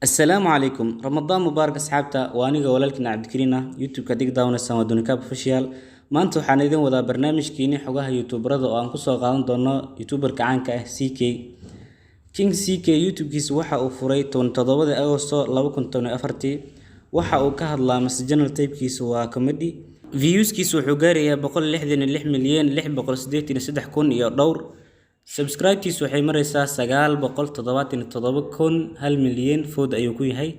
السلام عليكم رمضان مبارك أصحابتا وأنا ولالكنا عبد الكريم يوتيوب كديك داون السما دونيكاب اوفيشال maanta waxaan idin wadaa barnaamijkiini xogaha youtuberada oo aan ku soo qaadan doono youtuberka caanka ah CK King CK youtube-kiisa waxa uu furay 17 Agoosto 2014 waxa uu ka hadlaa channel type-kiisa waa comedy views-kiisa wuxuu gaarayaa 166,683,000 iyo dhowr subscribe-kiisa waxay maraysaa 977,000 milyan food ayuu ku yahay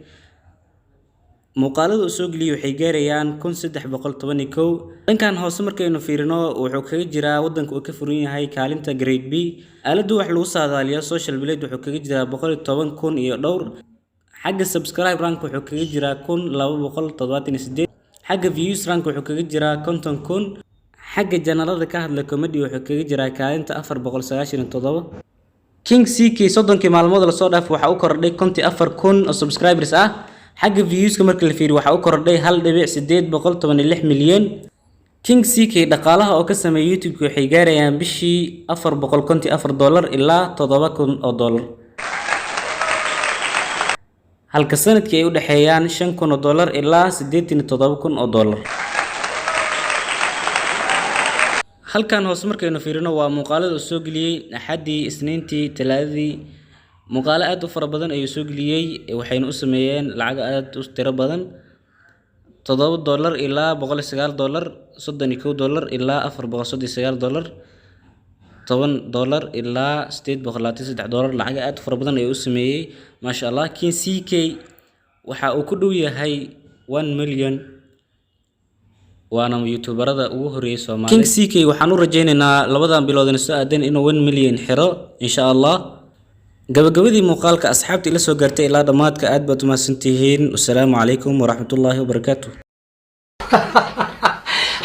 muuqaalada soo galiyo waxay gaarayaan 1311 dhankan hoose markaynu fiirino wuxuu kaga jiraa wadanka uu ka furan yahay kaalinta grade B aaladu wax lagu saadaaliyo social blade wuxuu kaga jiraa 110,000 iyo dhowr xagga subscribe rank wuxuu kaga jiraa 1278 xagga views rank wuxuu kaga jiraa 50,000 xagga janalada ka hadla comedy wuxuu kaga jiraa kaalinta 497 King CK soddonkii maalmood la soo dhaaf waxa uu kordhay 54,000 oo subscribers ah xagga views-ka marka la fiiriyo waxa uu kordhay 1.816 milyan King CK dhaqaalaha oo ka sameeyay YouTube-ka waxay gaarayaan bishii $454 ilaa $7,000 halka sanadkii ay u dhaxeeyaan $5,000 ilaa $87,000 halkan hoos markaynu fiirino waa muuqaalada uu soo galiyay Axadii Isniintii Talaadadii muuqaalo aad u fara badan ayuu soo galiyay waxayna u sameeyeen lacag aad u tiro badan $7 ilaa $109 $31 ilaa $439 $10 ilaa $823 lacag aad u fara badan ayuu u sameeyay ma sha Allah King CK waxa uu ku dhow yahay 1 milyan waana youtuberada ugu horeeyay Soomaaliya King CK waxaan u rajaynaynaa labadan bilood in soo aadan inuu 1 milyan xiro insha Allah gabagabadii muuqaalka asxaabtii la soo gaartay ilaa dhamaadka aad baad u mahadsantihiin assalaamu calaykum waraxmatullaahi wabarakaatuh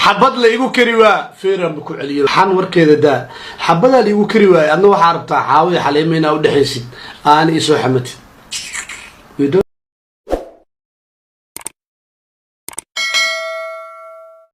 xabad la igu kari waa feeran ku celiyo waxaan warkeeda daa xabada la igu kari waa adna waxa rabtaa xaawiye xaleemayna u dhaxaysid aan isoo xamatid